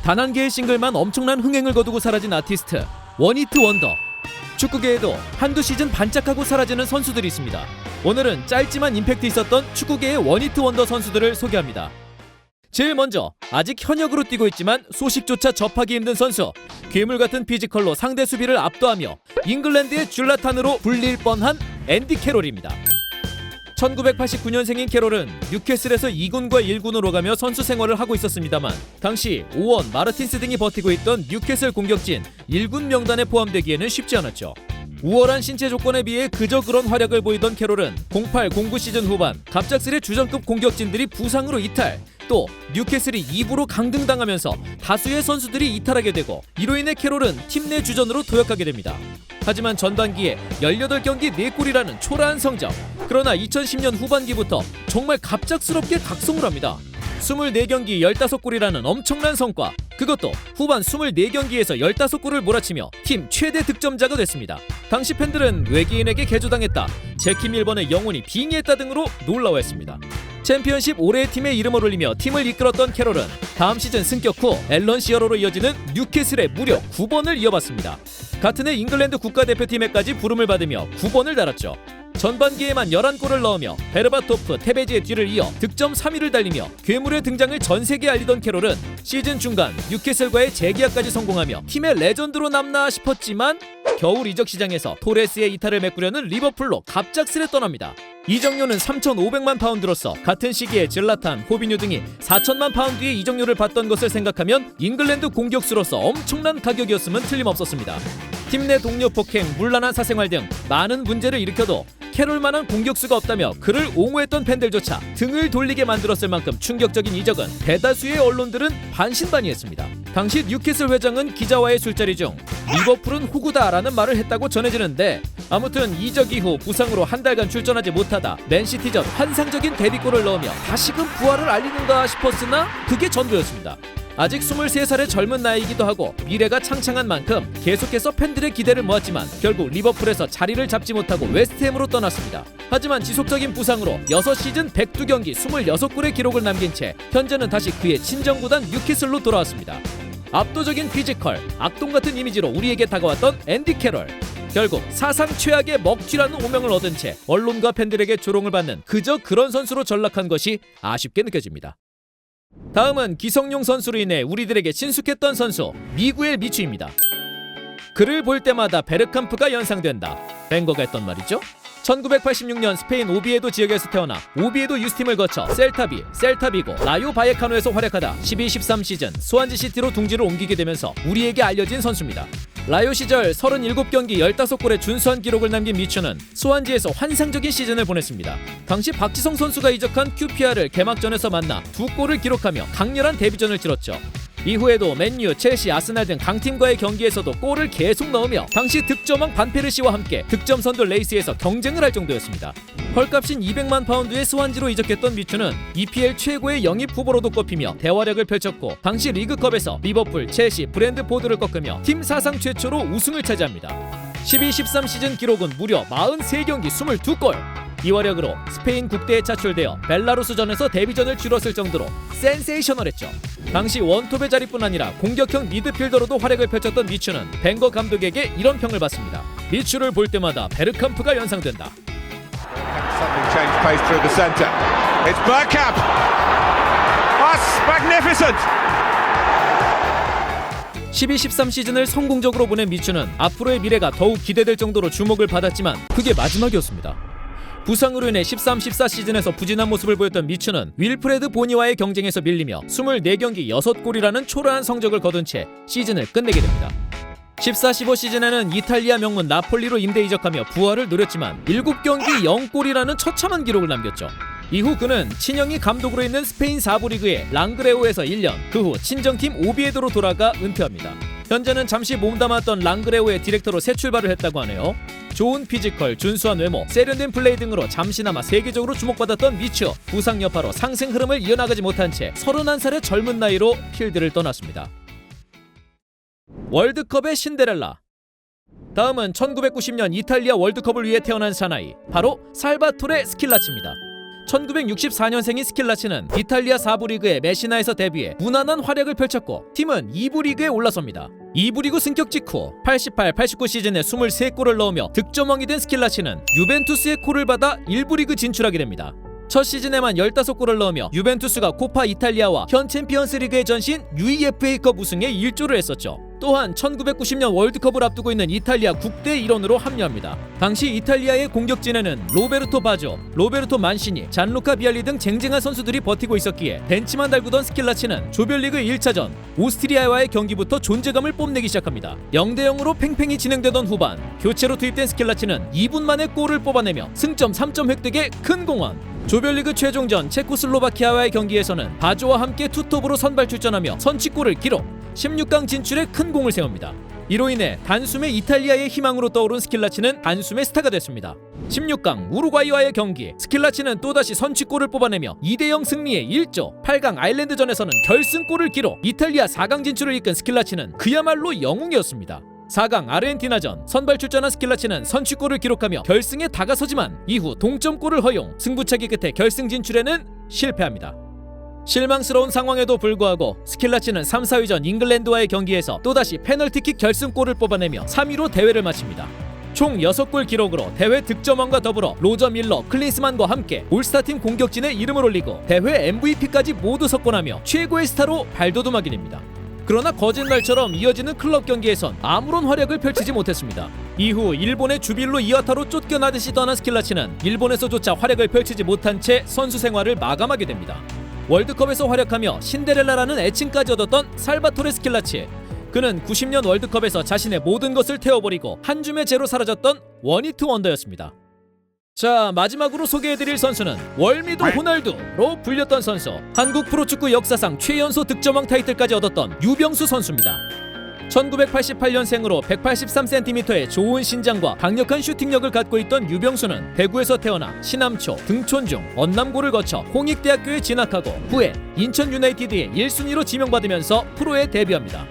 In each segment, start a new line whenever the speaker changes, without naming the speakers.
단 한 개의 싱글만 엄청난 흥행을 거두고 사라진 아티스트 원히트 원더. 축구계에도 한두 시즌 반짝하고 사라지는 선수들이 있습니다. 오늘은 짧지만 임팩트 있었던 축구계의 원히트 원더 선수들을 소개합니다. 제일 먼저 아직 현역으로 뛰고 있지만 소식조차 접하기 힘든 선수, 괴물같은 피지컬로 상대 수비를 압도하며 잉글랜드의 줄라탄으로 불릴 뻔한 앤디 캐롤입니다. 1989년생인 캐롤은 뉴캐슬에서 2군과 1군으로 가며 선수 생활을 하고 있었습니다만 당시 오원, 마르틴스 등이 버티고 있던 뉴캐슬 공격진 1군 명단에 포함되기에는 쉽지 않았죠. 우월한 신체 조건에 비해 그저 그런 활약을 보이던 캐롤은 08-09 시즌 후반 갑작스레 주전급 공격진들이 부상으로 이탈, 또 뉴캐슬이 2부로 강등당하면서 다수의 선수들이 이탈하게 되고 이로 인해 캐롤은 팀 내 주전으로 도약하게 됩니다. 하지만 전반기에 18경기 4골이라는 초라한 성적. 그러나 2010년 후반기부터 정말 갑작스럽게 각성을 합니다. 24경기 15골이라는 엄청난 성과. 그것도 후반 24경기에서 15골을 몰아치며 팀 최대 득점자가 됐습니다. 당시 팬들은 외계인에게 개조당했다, 제키 밀번의 영혼이 빙의했다 등으로 놀라워했습니다. 챔피언십 올해의 팀에 이름을 올리며 팀을 이끌었던 캐롤은 다음 시즌 승격 후 앨런 시어로로 이어지는 뉴캐슬에 무려 9번을 이어봤습니다. 같은 해 잉글랜드 국가대표팀에까지 부름을 받으며 9번을 달았죠. 전반기에만 11골을 넣으며 베르바토프, 테베지의 뒤를 이어 득점 3위를 달리며 괴물의 등장을 전세계에 알리던 캐롤은 시즌 중간 뉴캐슬과의 재계약까지 성공하며 팀의 레전드로 남나 싶었지만 겨울 이적 시장에서 토레스의 이탈을 메꾸려는 리버풀로 갑작스레 떠납니다. 이적료는 3,500만 파운드로서 같은 시기에 질라탄, 호비뉴 등이 4천만 파운드의 이적료를 받던 것을 생각하면 잉글랜드 공격수로서 엄청난 가격이었음은 틀림없었습니다. 팀 내 동료 폭행, 문란한 사생활 등 많은 문제를 일으켜도 캐롤만한 공격수가 없다며 그를 옹호했던 팬들조차 등을 돌리게 만들었을 만큼 충격적인 이적은 대다수의 언론들은 반신반의했습니다. 당시 뉴캐슬 회장은 기자와의 술자리 중 리버풀은 호구다라는 말을 했다고 전해지는데, 아무튼 이적 이후 부상으로 한 달간 출전하지 못하다 맨시티전 환상적인 데뷔골을 넣으며 다시금 부활을 알리는가 싶었으나 그게 전부였습니다. 아직 23살의 젊은 나이이기도 하고 미래가 창창한 만큼 계속해서 팬들의 기대를 모았지만 결국 리버풀에서 자리를 잡지 못하고 웨스트햄으로 떠났습니다. 하지만 지속적인 부상으로 6시즌 102경기 26골의 기록을 남긴 채 현재는 다시 그의 친정구단 뉴캐슬로 돌아왔습니다. 압도적인 피지컬, 악동같은 이미지로 우리에게 다가왔던 앤디 캐롤. 결국 사상 최악의 먹튀라는 오명을 얻은 채 언론과 팬들에게 조롱을 받는 그저 그런 선수로 전락한 것이 아쉽게 느껴집니다. 다음은 기성용 선수로 인해 우리들에게 친숙했던 선수 미구엘 미추입니다. 그를 볼 때마다 베르캄프가 연상된다. 벵거가 했던 말이죠. 1986년 스페인 오비에도 지역에서 태어나 오비에도 유스팀을 거쳐 셀타비고, 라요 바예카노에서 활약하다 12-13 시즌 스완지 시티로 둥지를 옮기게 되면서 우리에게 알려진 선수입니다. 라요 시절 37경기 15골의 준수한 기록을 남긴 미추는 스완지에서 환상적인 시즌을 보냈습니다. 당시 박지성 선수가 이적한 QPR을 개막전에서 만나 2골을 기록하며 강렬한 데뷔전을 치렀죠. 이후에도 맨유, 첼시, 아스날 등 강팀과의 경기에서도 골을 계속 넣으며 당시 득점왕 반페르시와 함께 득점 선두 레이스에서 경쟁을 할 정도였습니다. 헐값인 200만 파운드의 스완지로 이적했던 미추는 EPL 최고의 영입 후보로도 꼽히며 대활약을 펼쳤고 당시 리그컵에서 리버풀, 첼시, 브랜드포드를 꺾으며 팀 사상 최초로 우승을 차지합니다. 12-13 시즌 기록은 무려 43경기 22골! 이 활약으로 스페인 국대에 차출되어 벨라루스전에서 데뷔전을 치렀을 정도로 센세이셔널했죠. 당시 원톱의 자리뿐 아니라 공격형 미드필더로도 활약을 펼쳤던 미추는 벵거 감독에게 이런 평을 받습니다. 미추를 볼 때마다 베르캄프가 연상된다. 12-13 시즌을 성공적으로 보낸 미추는 앞으로의 미래가 더욱 기대될 정도로 주목을 받았지만 그게 마지막이었습니다. 부상으로 인해 13-14 시즌에서 부진한 모습을 보였던 미추는 윌프레드 보니와의 경쟁에서 밀리며 24경기 6골이라는 초라한 성적을 거둔 채 시즌을 끝내게 됩니다. 14-15 시즌에는 이탈리아 명문 나폴리로 임대 이적하며 부활을 노렸지만 7경기 0골이라는 처참한 기록을 남겼죠. 이후 그는 친형이 감독으로 있는 스페인 4부 리그의 랑그레오에서 1년, 그 후 친정팀 오비에도로 돌아가 은퇴합니다. 현재는 잠시 몸담았던 랑그레오의 디렉터로 새 출발을 했다고 하네요. 좋은 피지컬, 준수한 외모, 세련된 플레이 등으로 잠시나마 세계적으로 주목받았던 미추. 부상 여파로 상승 흐름을 이어나가지 못한 채 31살의 젊은 나이로 필드를 떠났습니다. 월드컵의 신데렐라. 다음은 1990년 이탈리아 월드컵을 위해 태어난 사나이, 바로 살바토레 스킬라치입니다. 1964년생인 스킬라치는 이탈리아 4부 리그의 메시나에서 데뷔해 무난한 활약을 펼쳤고 팀은 2부 리그에 올라섭니다. 2부 리그 승격 직후 88-89 시즌에 23골을 넣으며 득점왕이 된 스킬라치는 유벤투스의 콜을 받아 1부 리그 진출하게 됩니다. 첫 시즌에만 15골을 넣으며 유벤투스가 코파 이탈리아와 현 챔피언스 리그의 전신 UEFA컵 우승에 일조를 했었죠. 또한 1990년 월드컵을 앞두고 있는 이탈리아 국대 일원으로 합류합니다. 당시 이탈리아의 공격진에는 로베르토 바조, 로베르토 만시니, 잔루카 비알리 등 쟁쟁한 선수들이 버티고 있었기에 벤치만 달구던 스킬라치는 조별리그 1차전 오스트리아와의 경기부터 존재감을 뽐내기 시작합니다. 0대0으로 팽팽히 진행되던 후반 교체로 투입된 스킬라치는 2분 만에 골을 뽑아내며 승점 3점 획득에 큰 공헌. 조별리그 최종전 체코슬로바키아와의 경기에서는 바조와 함께 투톱으로 선발 출전하며 선취골을 기록, 16강 진출에 큰 공을 세웁니다. 이로 인해 단숨에 이탈리아의 희망으로 떠오른 스킬라치는 단숨에 스타가 됐습니다. 16강 우루과이와의 경기, 스킬라치는 또다시 선취골을 뽑아내며 2대0 승리에 1조, 8강 아일랜드전에서는 결승골을 기록, 이탈리아 4강 진출을 이끈 스킬라치는 그야말로 영웅이었습니다. 4강 아르헨티나전 선발 출전한 스킬라치는 선취골을 기록하며 결승에 다가서지만 이후 동점골을 허용, 승부차기 끝에 결승 진출에는 실패합니다. 실망스러운 상황에도 불구하고 스킬라치는 3, 4위전 잉글랜드와의 경기에서 또다시 페널티킥 결승골을 뽑아내며 3위로 대회를 마칩니다. 총 6골 기록으로 대회 득점왕과 더불어 로저 밀러, 클린스만과 함께 올스타팀 공격진에 이름을 올리고 대회 MVP까지 모두 석권하며 최고의 스타로 발돋움하게 됩니다. 그러나 거짓말처럼 이어지는 클럽 경기에선 아무런 활약을 펼치지 못했습니다. 이후 일본의 주빌로 이와타로 쫓겨나듯이 떠난 스킬라치는 일본에서조차 활약을 펼치지 못한 채 선수 생활을 마감하게 됩니다. 월드컵에서 활약하며 신데렐라라는 애칭까지 얻었던 살바토레 스킬라치. 그는 90년 월드컵에서 자신의 모든 것을 태워버리고 한 줌의 재로 사라졌던 원히트 원더였습니다. 자, 마지막으로 소개해드릴 선수는 월미도 호날두로 불렸던 선수, 한국 프로축구 역사상 최연소 득점왕 타이틀까지 얻었던 유병수 선수입니다. 1988년생으로 183cm의 좋은 신장과 강력한 슈팅력을 갖고 있던 유병수는 대구에서 태어나 신암초, 등촌 중 언남고를 거쳐 홍익대학교에 진학하고 후에 인천 유나이티드의 1순위로 지명받으면서 프로에 데뷔합니다.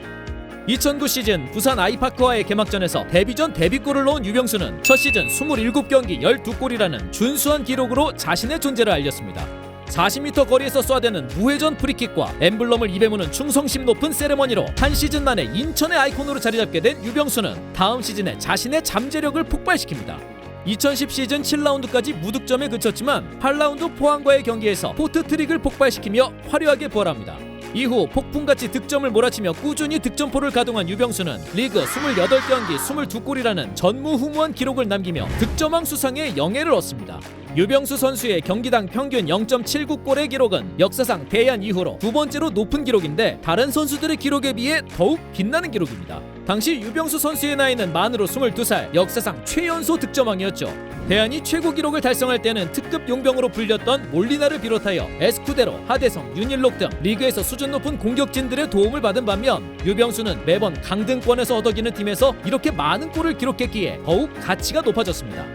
2009 시즌 부산 아이파크와의 개막전에서 데뷔전 데뷔골을 넣은 유병수는 첫 시즌 27경기 12골이라는 준수한 기록으로 자신의 존재를 알렸습니다. 40m 거리에서 쏴대는 무회전 프리킥과 엠블럼을 입에 무는 충성심 높은 세레머니로 한 시즌 만에 인천의 아이콘으로 자리잡게 된 유병수는 다음 시즌에 자신의 잠재력을 폭발시킵니다. 2010 시즌 7라운드까지 무득점에 그쳤지만 8라운드 포항과의 경기에서 포트트릭을 폭발시키며 화려하게 부활합니다. 이후 폭풍같이 득점을 몰아치며 꾸준히 득점포를 가동한 유병수는 리그 28경기 22골이라는 전무후무한 기록을 남기며 득점왕 수상의 영예를 얻습니다. 유병수 선수의 경기당 평균 0.79골의 기록은 역사상 대안 이후로 두 번째로 높은 기록인데 다른 선수들의 기록에 비해 더욱 빛나는 기록입니다. 당시 유병수 선수의 나이는 만으로 22살, 역사상 최연소 득점왕이었죠. 대안이 최고 기록을 달성할 때는 특급 용병으로 불렸던 몰리나를 비롯하여 에스쿠데로, 하대성, 윤일록 등 리그에서 수준 높은 공격진들의 도움을 받은 반면 유병수는 매번 강등권에서 얻어기는 팀에서 이렇게 많은 골을 기록했기에 더욱 가치가 높아졌습니다.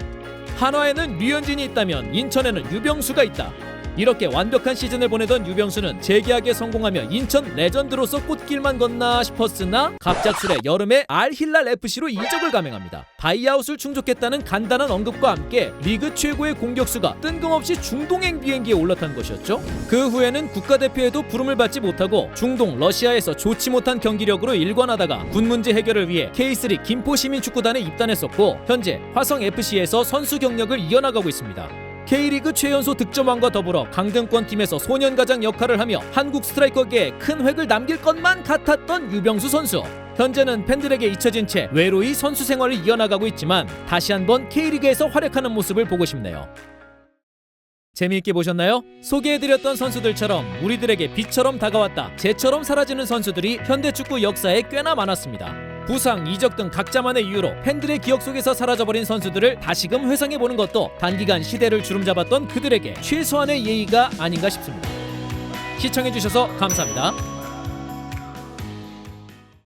한화에는 류현진이 있다면 인천에는 유병수가 있다. 이렇게 완벽한 시즌을 보내던 유병수는 재계약에 성공하며 인천 레전드로서 꽃길만 걷나 싶었으나 갑작스레 여름에 알힐랄 FC로 이적을 감행합니다. 바이아웃을 충족했다는 간단한 언급과 함께 리그 최고의 공격수가 뜬금없이 중동행 비행기에 올라탄 것이었죠. 그 후에는 국가대표에도 부름을 받지 못하고 중동 러시아에서 좋지 못한 경기력으로 일관하다가 군 문제 해결을 위해 K3 김포시민축구단에 입단했었고 현재 화성FC에서 선수 경력을 이어나가고 있습니다. K리그 최연소 득점왕과 더불어 강등권팀에서 소년가장 역할을 하며 한국 스트라이커계에 큰 획을 남길 것만 같았던 유병수 선수. 현재는 팬들에게 잊혀진 채 외로이 선수 생활을 이어나가고 있지만 다시 한번 K리그에서 활약하는 모습을 보고 싶네요. 재미있게 보셨나요? 소개해드렸던 선수들처럼 우리들에게 빛처럼 다가왔다 재처럼 사라지는 선수들이 현대축구 역사에 꽤나 많았습니다. 부상, 이적 등 각자만의 이유로 팬들의 기억 속에서 사라져버린 선수들을 다시금 회상해보는 것도 단기간 시대를 주름잡았던 그들에게 최소한의 예의가 아닌가 싶습니다. 시청해주셔서 감사합니다.